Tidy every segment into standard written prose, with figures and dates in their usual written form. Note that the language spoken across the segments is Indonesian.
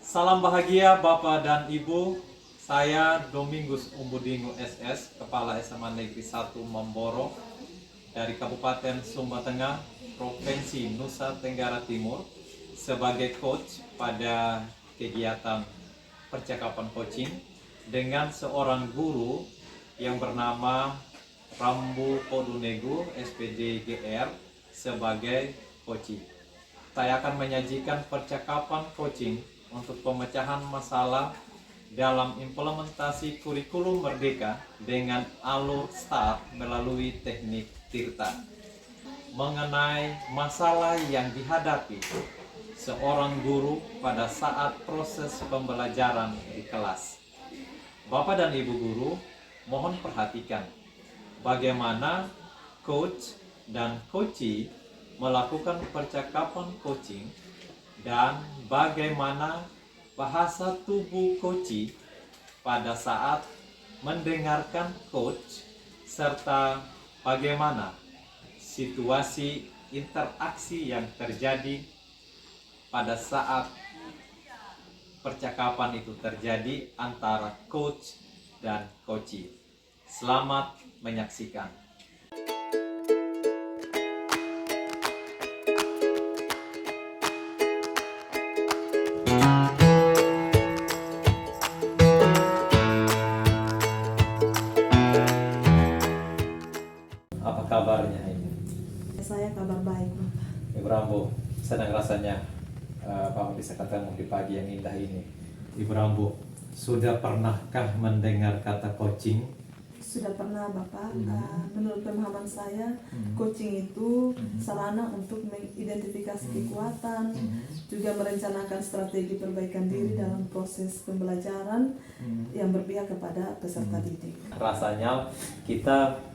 Salam bahagia Bapak dan Ibu. Saya Domingus Umbudingu SS, Kepala SMA Negeri 1 Memboro dari Kabupaten Sumba Tengah, Provinsi Nusa Tenggara Timur, sebagai coach pada kegiatan percakapan coaching dengan seorang guru yang bernama Rambu Podunegu SPD GR sebagai coaching. Saya akan menyajikan percakapan coaching untuk pemecahan masalah dalam implementasi kurikulum Merdeka dengan alur STAR melalui teknik Tirta. Mengenai masalah yang dihadapi seorang guru pada saat proses pembelajaran di kelas. Bapak dan Ibu guru, mohon perhatikan bagaimana coach dan coachee melakukan percakapan coaching dan bagaimana bahasa tubuh coachee pada saat mendengarkan coach, serta bagaimana situasi interaksi yang terjadi pada saat percakapan itu terjadi antara coach dan coachee. Selamat menyaksikan. Apa kabarnya ini? Saya kabar baik, Bapak. Ibu Rambu, senang rasanya Bapak bisa ketemu di pagi yang indah ini. Ibu Rambu, sudah pernahkah mendengar kata coaching? Sudah pernah, Bapak. Menurut pemahaman saya, coaching itu sarana untuk mengidentifikasi kekuatan, juga merencanakan strategi perbaikan diri dalam proses pembelajaran yang berpihak kepada peserta didik. Rasanya kita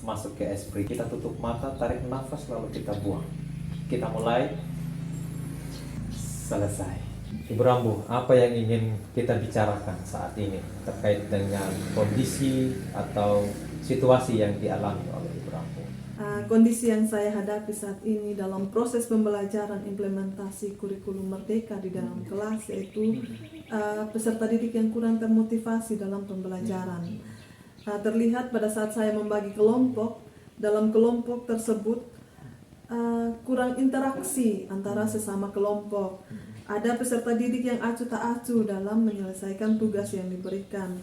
masuk ke esprit, kita tutup mata, tarik nafas, lalu kita buang. Kita mulai, selesai. Ibu Rambu, apa yang ingin kita bicarakan saat ini terkait dengan kondisi atau situasi yang dialami oleh Ibu Rambu? Kondisi yang saya hadapi saat ini dalam proses pembelajaran implementasi kurikulum Merdeka di dalam kelas, yaitu peserta didik yang kurang termotivasi dalam pembelajaran. Terlihat pada saat saya membagi kelompok, dalam kelompok tersebut kurang interaksi antara sesama kelompok. Ada peserta didik yang acuh tak acuh dalam menyelesaikan tugas yang diberikan,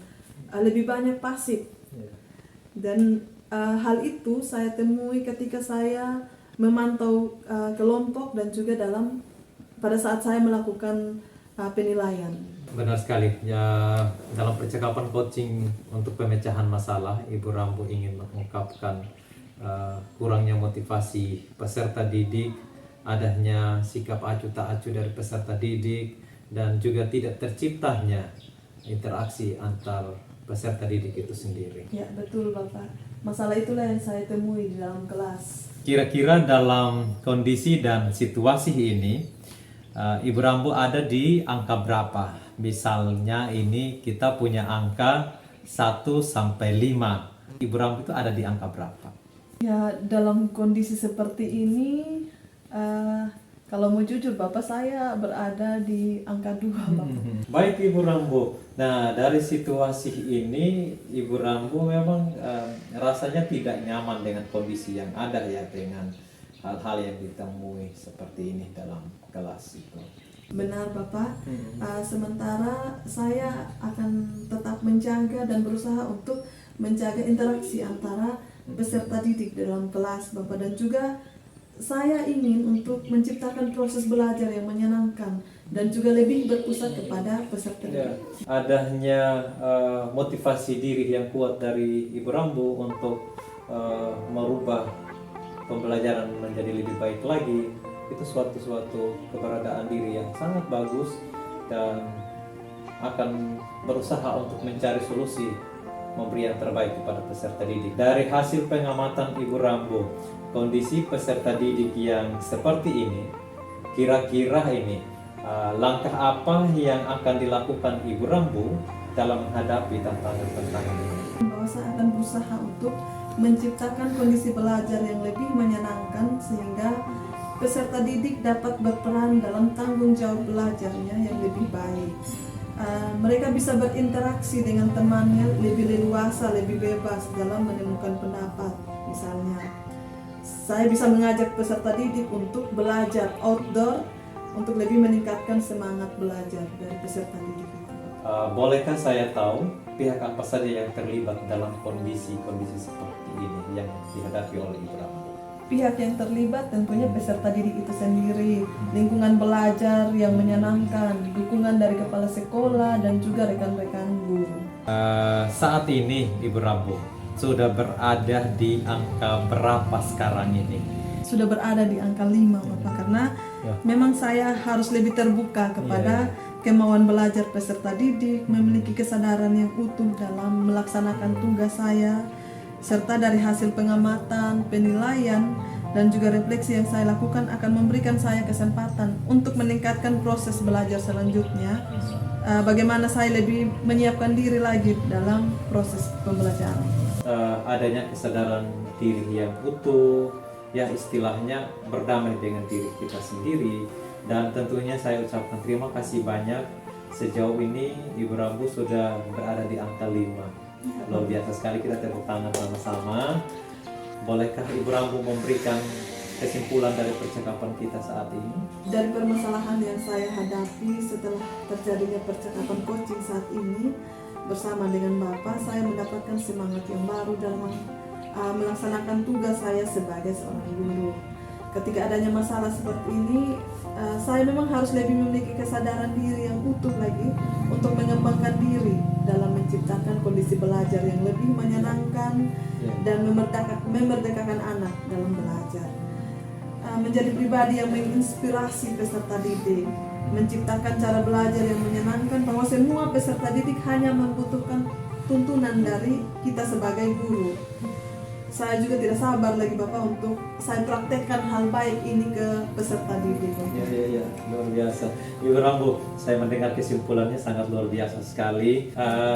lebih banyak pasif. Dan hal itu saya temui ketika saya memantau kelompok dan juga pada saat saya melakukan penilaian. Benar sekali, ya, dalam percakapan coaching untuk pemecahan masalah, Ibu Rambu ingin mengungkapkan kurangnya motivasi peserta didik, adanya sikap acuh tak acuh dari peserta didik, dan juga tidak terciptanya interaksi antar peserta didik itu sendiri. Ya, betul, Bapak. Masalah itulah yang saya temui di dalam kelas. Kira-kira dalam kondisi dan situasi ini, Ibu Rambu ada di angka berapa? Misalnya ini kita punya angka 1 sampai 5. Ibu Rambu itu ada di angka berapa? Ya, dalam kondisi seperti ini, kalau mau jujur, Bapak, saya berada di angka 2, Bapak. Baik Ibu Rambu. Nah, dari situasi ini Ibu Rambu memang rasanya tidak nyaman dengan kondisi yang ada, ya, dengan hal-hal yang ditemui seperti ini dalam kelas itu. Benar, Bapak. Sementara saya akan tetap menjaga dan berusaha untuk menjaga interaksi antara peserta didik dalam kelas, Bapak, dan juga saya ingin untuk menciptakan proses belajar yang menyenangkan dan juga lebih berpusat kepada peserta didik. Adanya motivasi diri yang kuat dari Ibu Rambu untuk merubah pembelajaran menjadi lebih baik lagi, itu suatu keberadaan diri yang sangat bagus dan akan berusaha untuk mencari solusi, memberi yang terbaik kepada peserta didik. Dari hasil pengamatan Ibu Rambu, kondisi peserta didik yang seperti ini, kira-kira ini langkah apa yang akan dilakukan Ibu Rambu dalam menghadapi tantangan-tantangan ini? Bahwa saya akan berusaha untuk menciptakan kondisi belajar yang lebih menyenangkan sehingga peserta didik dapat berperan dalam tanggung jawab belajarnya yang lebih baik. Mereka bisa berinteraksi dengan temannya lebih leluasa, lebih bebas dalam menemukan pendapat. Misalnya, saya bisa mengajak peserta didik untuk belajar outdoor untuk lebih meningkatkan semangat belajar dari peserta didik itu. Bolehkah saya tahu pihak apa saja yang terlibat dalam kondisi-kondisi seperti ini yang dihadapi oleh Ibu Rambo? Pihak yang terlibat tentunya peserta didik itu sendiri, lingkungan belajar yang menyenangkan, dukungan dari kepala sekolah dan juga rekan-rekan guru. Saat ini Ibu Rambo sudah berada di angka berapa sekarang ini? Sudah berada di angka 5 Bapak, karena memang saya harus lebih terbuka kepada kemauan belajar peserta didik, memiliki kesadaran yang utuh dalam melaksanakan tugas saya, serta dari hasil pengamatan, penilaian, dan juga refleksi yang saya lakukan akan memberikan saya kesempatan untuk meningkatkan proses belajar selanjutnya. Bagaimana saya lebih menyiapkan diri lagi dalam proses pembelajaran. Adanya kesadaran diri yang utuh, ya istilahnya berdamai dengan diri kita sendiri, dan tentunya saya ucapkan terima kasih banyak. Sejauh ini Ibu Rambo sudah berada di angka 5. Luar biasa sekali, kita tepuk tangan sama-sama. Bolehkah Ibu Rambo memberikan kesimpulan dari percakapan kita saat ini? Dari permasalahan yang saya hadapi setelah terjadinya percakapan coaching saat ini bersama dengan Bapak, saya mendapatkan semangat yang baru dalam melaksanakan tugas saya sebagai seorang guru. Ketika adanya masalah seperti ini, saya memang harus lebih memiliki kesadaran diri yang utuh lagi untuk mengembangkan diri dalam menciptakan kondisi belajar yang lebih menyenangkan dan memerdekakan anak dalam belajar. Menjadi pribadi yang menginspirasi peserta didik, menciptakan cara belajar yang menyenangkan, bahwa semua peserta didik hanya membutuhkan tuntunan dari kita sebagai guru. Saya juga tidak sabar lagi Bapak untuk saya praktekkan hal baik ini ke peserta didik. Ya, luar biasa. Ibu Rambo, saya mendengar kesimpulannya sangat luar biasa sekali.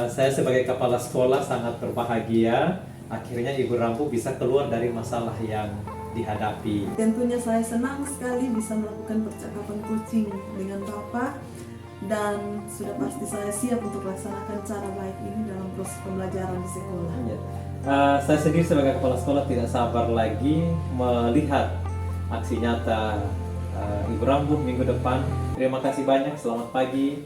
Saya sebagai kepala sekolah sangat berbahagia. Akhirnya Ibu Rambo bisa keluar dari masalah yang dihadapi. Tentunya saya senang sekali bisa melakukan percakapan coaching dengan Bapak, dan sudah pasti saya siap untuk laksanakan cara baik ini dalam proses pembelajaran di sekolah. Ya. Saya sendiri sebagai kepala sekolah tidak sabar lagi melihat aksi nyata Ibu Rambo minggu depan. Terima kasih banyak, selamat pagi.